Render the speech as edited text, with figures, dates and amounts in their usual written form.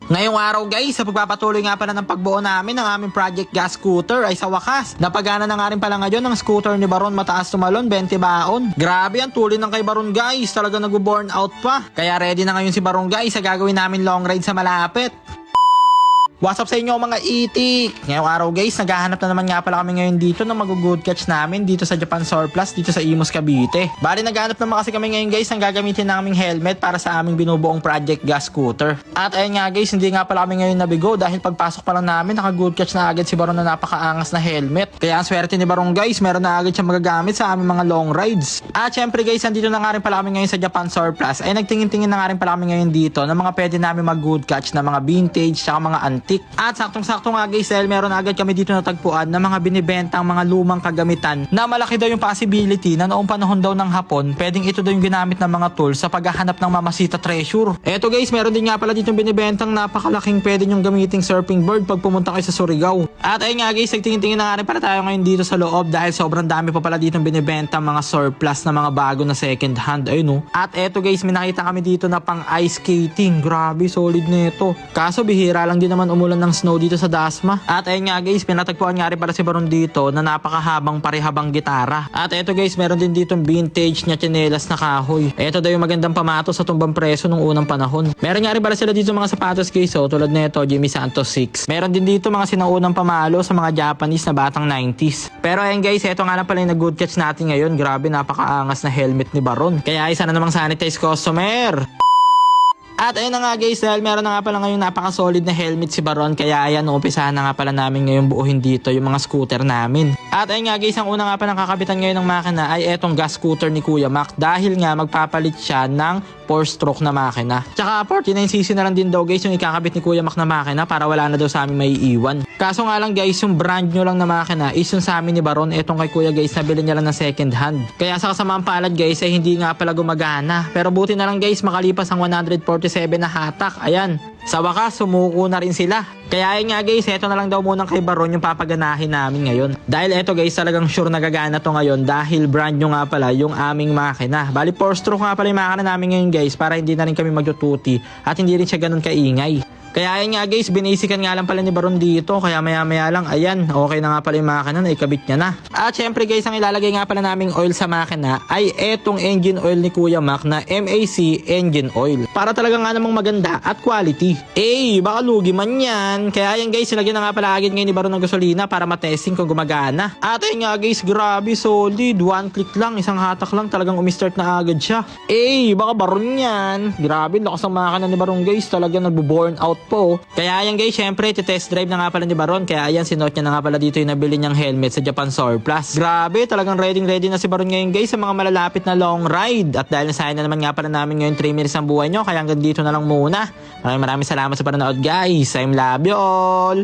Ngayong araw guys, sa pagpapatuloy nga pala ng pagbuo namin ng aming Project Gas Scooter ay sa wakas, napagana na nga rin pala ngayon ng scooter ni Baron mataas tumalon 20 baon. Grabe ang tulin ng kay Baron guys, talaga nag-burn out pa. Kaya ready na ngayon si Baron guys sa gagawin namin long ride sa malapit. What's up sa inyo mga itik? Ngayong araw guys, naghahanap na naman nga pala kami ngayon dito ng mag-good catch namin dito sa Japan Surplus dito sa Imus, Cavite. Bali naghahanap naman kasi kami ngayon guys ng gagamitin naming helmet para sa aming binubuong Project Gas Scooter. At ayun nga guys, hindi nga pala kami ngayon nabigo dahil pagpasok pa lang namin naka-good catch na agad si Baron na napakaangas na helmet. Kaya ang swerte ni Baron guys, meron na agad siya magagamit sa aming mga long rides. At syempre guys, andito na nga rin pala kami ngayon sa Japan Surplus ay nagtingin-tingin na nga rin pala kami ngayon dito ng mga pwede namin mag-good catch na mga vintage saka mga antique. At saktong-sakto nga guys dahil meron agad kami dito natagpuan na mga binibentang mga lumang kagamitan na malaki daw yung possibility na noong panahon daw ng Hapon pwedeng ito daw yung ginamit ng mga tools sa paghahanap ng Mamacita treasure. Eto guys, meron din nga pala dito yung binibentang napakalaking pwede nyong gamiting surfing board pag pumunta kayo sa Surigao. At ayun nga guys, nagtingin-tingin na nga rin pala tayo ngayon dito sa loob dahil sobrang dami pa pala dito yung binibentang mga surplus na mga bago na second hand. Ayun no. At eto guys, may nakita kami dito na pang ice skating. Grabe, solid nito. Kaso bihira lang din naman umulan ng snow dito sa Dasma. At ayun nga guys, pinatagpuan nga rin para si Baron dito na napakahabang parehabang gitara. At eto guys, meron din dito vintage na tsinelas na kahoy. Eto daw yung magandang pamato sa tumbang preso nung unang panahon. Meron nga rin para sila dito mga sapatos guys, so tulad nito Jimmy Santos 6. Meron din dito mga sinaunang pamalo sa mga Japanese na batang 90s. Pero ayun guys, eto nga lang pala yung nag-good catch natin ngayon. Grabe, napakaangas na helmet ni Baron. Kaya isa na namang sanitize customer. At ayun na nga guys, dahil meron na nga pala ngayong napaka-solid na helmet si Baron, kaya ayan, umpisahan na nga pala namin ngayong buuhin dito yung mga scooter namin. At ayun nga guys, ang una nga pala kakabitan ngayon ng makina ay etong gas scooter ni Kuya Mac dahil nga magpapalit siya ng 4-stroke na makina. Tsaka 49cc na lang din daw guys yung ikakabit ni Kuya Mac na makina para wala na daw sa amin maiiwan. Kaso nga lang guys, yung brand new lang na makina is yung sa amin ni Baron, etong kay Kuya guys, nabili niya lang ng second hand. Kaya sa kasamaang palad guys ay hindi nga pala gumagana. Pero buti na lang guys, makalipas ang 147 na hatak. Ayan, sa wakas sumuko na rin sila. Kaya ayun nga guys, eto na lang daw munang kay Baron yung papaganahin namin ngayon. Dahil eto guys, talagang sure na gagana to ngayon dahil brand new nga pala yung aming makina. Bali 4-stroke nga pala yung makina namin ngayon guys para hindi na rin kami magtututi at hindi rin siya ganun kaingay. Kaya ayun nga guys, binisikan nga lang pala ni Baron dito. Kaya maya maya lang, ayan, okay na nga pala yung makina na ikabit niya na. At syempre guys, ang ilalagay nga pala naming oil sa makina ay etong engine oil ni Kuya Mac na MAC engine oil. Para talaga nga namang maganda at quality. Baka lugi man yan. Kaya ayan guys, nilagyan na nga pala agad ngayon ni Baron ng gasolina para matesting kung gumagana. At ayun nga guys, grabe, solid. One click lang, isang hatak lang, talagang umistart na agad siya. Baka Baron yan. Grabe, lakas ang makina ni Baron guys, talagang nagbo-burn out po. Kaya ayan guys, syempre test drive na nga pala ni Baron. Kaya ayan, sinuot niya na nga pala dito yung nabili niyang helmet sa Japan Surplus. Grabe, talagang ready na si Baron ngayon guys sa mga malalapit na long ride. At dahil nasayang na naman nga pala namin ngayon 3 minutes ang buhay nyo, kaya hanggang dito na lang muna. Maraming salamat sa panonood guys. I love you all.